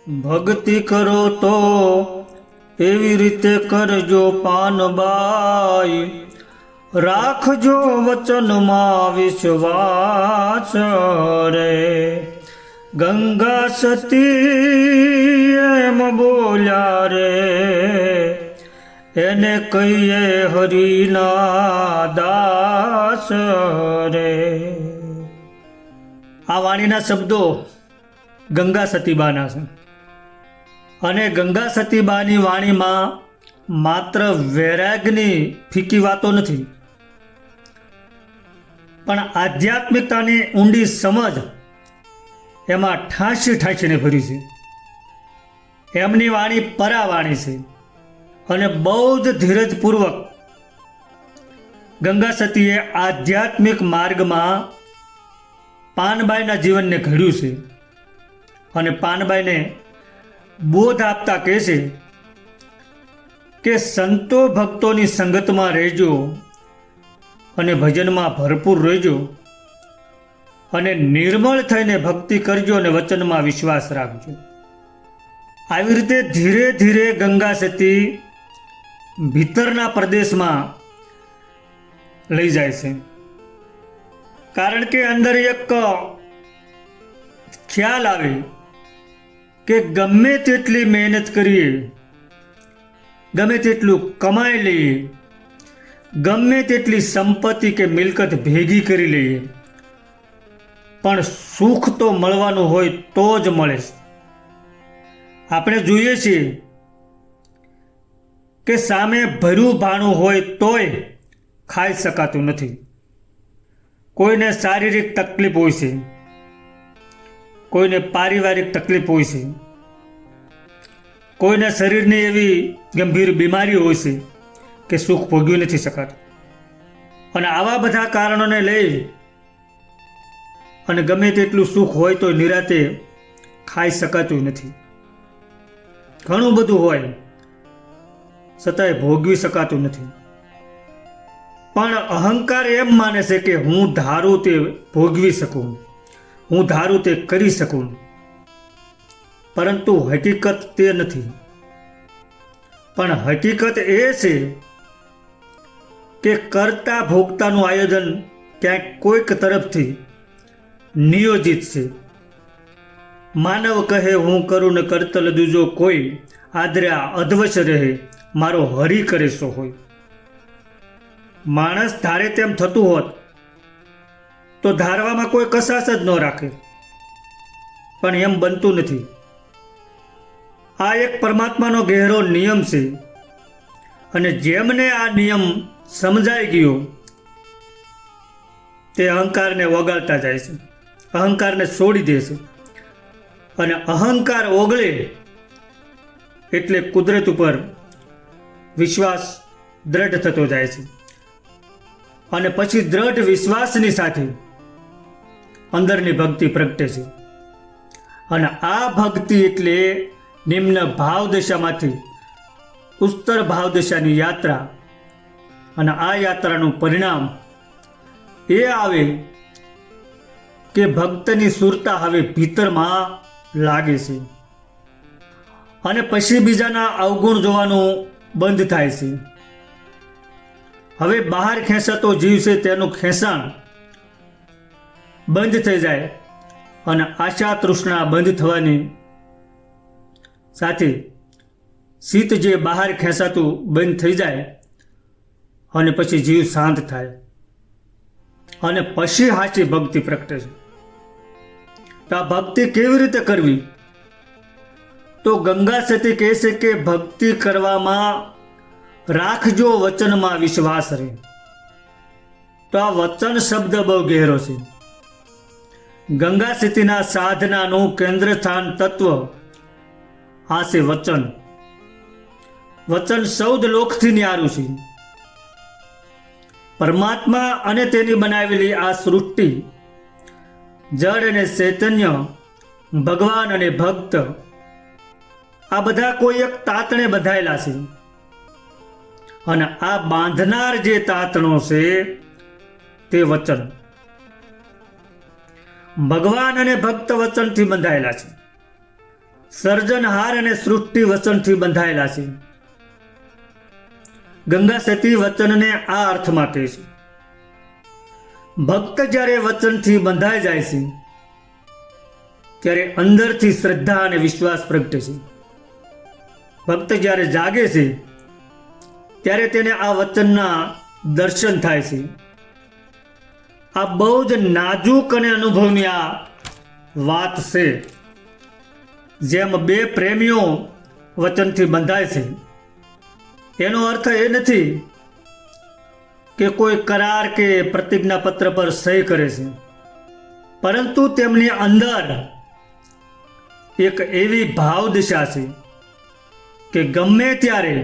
ભક્તિ કરો તો એવી રીતે કરજો પાનબાઈ, રાખજો વચનમાં વિશ્વાસ રે। ગંગા સતી એમ બોલ્યા રે, એને કહીએ હરિના દાસ રે। આ વાણીના શબ્દો ગંગા સતીબાના છે અને ગંગા સતીબાની વાણીમાં માત્ર વૈરાગની ફીકી વાતો નથી, પણ આધ્યાત્મિકતાની ઊંડી સમજ એમાં ઠાંસી ઠાંસીને ભરી છે। એમની વાણી પરાવાણી છે અને બહુ જ ધીરજપૂર્વક ગંગા સતીએ આધ્યાત્મિક માર્ગમાં પાનબાઈના જીવનને ઘડ્યું છે અને પાનબાઈને બોધ આપતા કહે છે કે સંતો ભક્તોની સંગતમાં રહેજો અને ભજનમાં ભરપૂર રહેજો અને નિર્મળ થઈને ભક્તિ કરજો અને વચનમાં વિશ્વાસ રાખજો। આવી રીતે ધીરે ધીરે ગંગા સતી ભીતરના પ્રદેશમાં લઈ જાય છે, કારણ કે અંદર એક ખ્યાલ આવે કે ગમે તેટલી મહેનત કરીએ, ગમે તેટલું કમાઈ લઈએ, ગમે તેટલી સંપત્તિ કે મિલકત ભેગી કરી લઈએ, પણ સુખ તો મળવાનું હોય તો જ મળે છે। આપણે જોઈએ છીએ કે સામે ભર્યું ભાણું હોય તોય ખાઈ શકાતું નથી। કોઈને શારીરિક તકલીફ હોય છે, કોઈને પારિવારિક તકલીફ હોય છે, કોઈને શરીરની એવી ગંભીર બીમારી હોય છે કે સુખ ભોગવી નથી શકાતું, અને આવા બધા કારણોને લઈ અને ગમે તેટલું સુખ હોય તો નિરાતે ખાઈ શકાતું નથી। ઘણું બધું હોય છતાંય ભોગવી શકાતું નથી, પણ અહંકાર એમ માને છે કે હું ધારું તે ભોગવી શકું, હું ધારું તે કરી શકું, પરંતુ હકીકત તે નથી। પણ હકીકત એ છે કે કરતા ભોગતાનું આયોજન ક્યાંક કોઈક તરફથી નિયોજિત છે। માનવ કહે હું કરું ને કરતલ દૂજો કોઈ, આદર્યા અધવશ રહે મારો હરી કરે સો હોય। માણસ ધારે તેમ થતું હોત તો ધારવામાં કોઈ કશાશ જ ન રાખે, પણ એમ બનતું નથી। આ એક પરમાત્માનો ગહેરો નિયમ છે અને જેમને આ નિયમ સમજાઈ ગયો તે અહંકારને વગાડતા જાય છે, અહંકારને છોડી દે છે, અને અહંકાર ઓગળે એટલે કુદરત ઉપર વિશ્વાસ દ્રઢ થતો જાય છે, અને પછી દ્રઢ વિશ્વાસની સાથે અંદરની ભક્તિ પ્રગટે છે। અને આ ભક્તિ એટલે નિમ્ન ભાવદશામાંથી ઉત્તર ભાવદશાની યાત્રા, અને આ યાત્રાનું પરિણામ એ આવે કે ભક્તની સુરતા હવે ભીતરમાં લાગે છે અને પછી બીજાના અવગુણ જોવાનું બંધ થાય છે। હવે બહાર ખેંચાતો જીવ છે તેનું ખેંચાણ બંધ થઈ જાય અને આશા તૃષ્ણા બંધ થવાની સાથે શીત જે બહાર ખેંચાતું બંધ થઈ જાય અને પછી જીવ શાંત થાય અને પછી સાચી ભક્તિ પ્રગટે છે। તો આ ભક્તિ કેવી રીતે કરવી? તો ગંગા સતી કહે છે કે ભક્તિ કરવામાં રાખજો વચનમાં વિશ્વાસ રે। તો આ વચન શબ્દ બહુ ગહેરો છે। ગંગા સતીના સાધનાનું કેન્દ્ર સ્થાન તત્વ આ છે વચન। વચન 14 લોકથી ન્યારું છે। પરમાત્મા અને તેની બનાવેલી આ સૃષ્ટિ, જળ અને ચૈતન્ય, ભગવાન અને ભક્ત, આ બધા કોઈ એક તાતણે બંધાયેલા છે, અને આ બાંધનાર જે તાતણો છે તે વચન। ભગવાન અને ભક્ત વચનથી બંધાયેલા છે। સર્જનહાર અને સૃષ્ટિ વચનથી બંધાયેલા છે. ગંગા સતી વચનને આ અર્થમાં કહે છે. ભક્ત જ્યારે વચનથી બંધાઈ જાય છે ત્યારે અંદરથી શ્રદ્ધા અને વિશ્વાસ પ્રગટે છે. ભક્ત જ્યારે જાગે છે ત્યારે તેને આ વચનના દર્શન થાય છે. આ બહુ જ નાજુક અને અનુભવની આ વાત છે. જેમ બે પ્રેમીઓ વચનથી બંધાય છે, એનો અર્થ એ નથી કે કોઈ કરાર કે પ્રતિજ્ઞાપત્ર પર સહી કરે છે, પરંતુ તેમની અંદર એક એવી ભાવ દિશા છે કે ગમે ત્યારે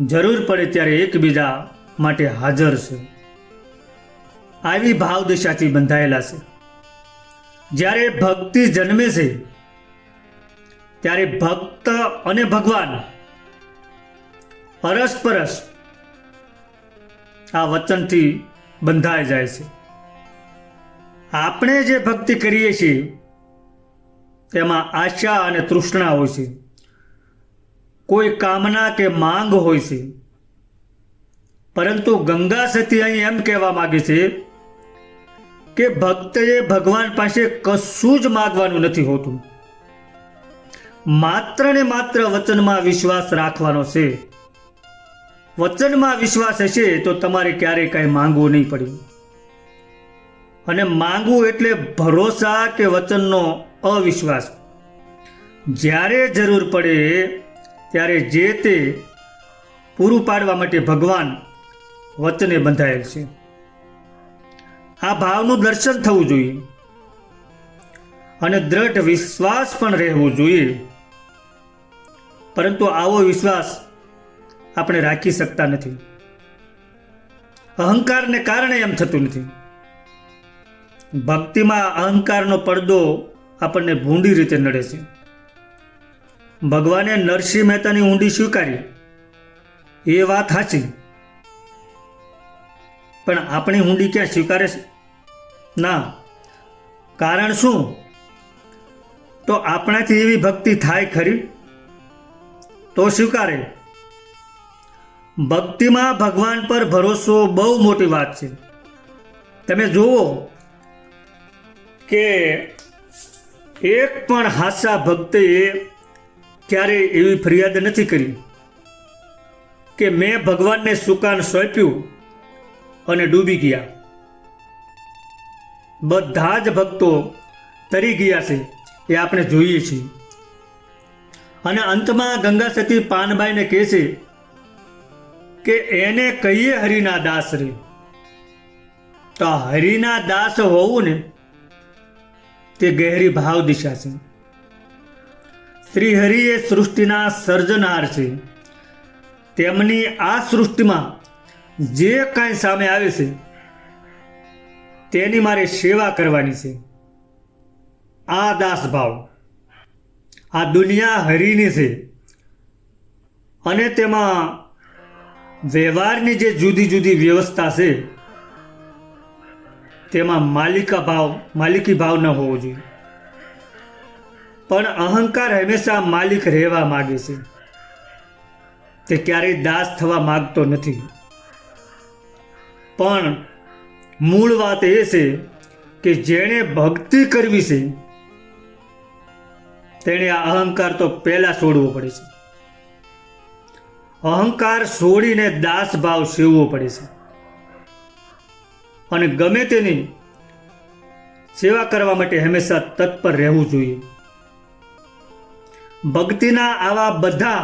જરૂર પડે ત્યારે એકબીજા માટે હાજર છે. આવી ભાવ દિશાથી બંધાયેલા છે. જ્યારે ભક્તિ જન્મે છે ત્યારે ભક્ત અને ભગવાન અરસપરસ આ વચનથી બંધાઈ જાય છે. આપણે જે ભક્તિ કરીએ છીએ તેમાં આશા અને તૃષ્ણા હોય છે, કોઈ કામના કે માંગ હોય છે. પરંતુ ગંગા સતી અહીં એમ કહેવા માંગે છે કે ભક્તએ ભગવાન પાસે કશું જ માગવાનું નથી હોતું, માત્ર ને માત્ર વચનમાં વિશ્વાસ રાખવાનો છે. વચનમાં વિશ્વાસ હશે તો તમારે ક્યારેય કાંઈ માંગવું નહીં પડે. અને માંગવું એટલે ભરોસા કે વચનનો અવિશ્વાસ. જ્યારે જરૂર પડે ત્યારે જે તે પૂરું પાડવા માટે ભગવાન વચને બંધાયેલ છે. આ ભાવનું દર્શન થવું જોઈએ અને દ્રઢ વિશ્વાસ પણ રહેવો જોઈએ. પરંતુ આવો વિશ્વાસ આપણે રાખી શકતા નથી. અહંકારને કારણે એમ થતું નથી. ભક્તિમાં અહંકારનો પડદો આપણને ભૂંડી રીતે નડે છે. ભગવાને નરસિંહ મહેતાની ઊંડી સ્વીકારી, એ વાત સાચી, પણ આપણી ઊંડી ક્યાં સ્વીકારે છે? ના. કારણ શું? તો આપણાથી એવી ભક્તિ થાય ખરી તો સ્વીકારે. ભક્તિમાં ભગવાન પર ભરોસો બહુ મોટી વાત છે. તમે જુઓ કે એક પણ હાસા ભક્તે ક્યારેય એવી ફરિયાદ નથી કરી કે મેં ભગવાનને સુકાન સોંપ્યું અને ડૂબી ગયા. બધા જ ભક્તો તરી ગયા છે, એ આપણે જોઈએ છીએ. અને અંતમાં ગંગા સતી પાનબાઈને કહે છે કે એને કહીએ હરિના દાસ રે. તો હરિના દાસ હોવું ને તે ગહેરી ભાવ દિશા છે. શ્રી હરિ એ સૃષ્ટિના સર્જનહાર છે. તેમની આ સૃષ્ટિમાં જે કાંઈ સામે આવે છે તેની મારે સેવા કરવાની છે. આ દાસ ભાવ. આ દુનિયા હરિની છે અને તેમાં વ્યવહારની જે જુદી જુદી વ્યવસ્થા છે તેમાં માલિકી ભાવ ન હોવો જોઈએ. પણ અહંકાર હંમેશા માલિક રહેવા માગે છે, તે ક્યારેય દાસ થવા માગતો નથી. પણ મૂળ વાત એ છે કે જેણે ભક્તિ કરવી છે તેણે આ અહંકાર તો પહેલા છોડવો પડે છે. અહંકાર છોડીને દાસ ભાવ સેવવો પડે છે અને ગમે તેની સેવા કરવા માટે હંમેશા તત્પર રહેવું જોઈએ. ભક્તિના આવા બધા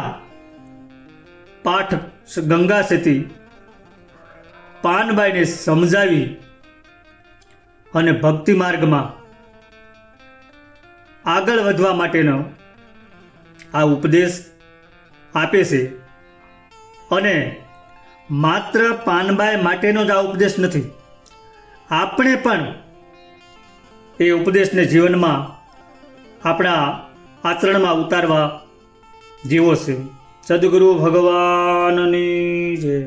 પાઠ ગંગા સતી પાનબાઈને સમજાવી અને ભક્તિ માર્ગમાં આગળ વધવા માટેનો આ ઉપદેશ આપે છે. અને માત્ર પાનબાઈ માટેનો જ આ ઉપદેશ નથી, આપણે પણ એ ઉપદેશને જીવનમાં આપણા આચરણમાં ઉતારવા જેવો છે. સદગુરુ ભગવાનની જય.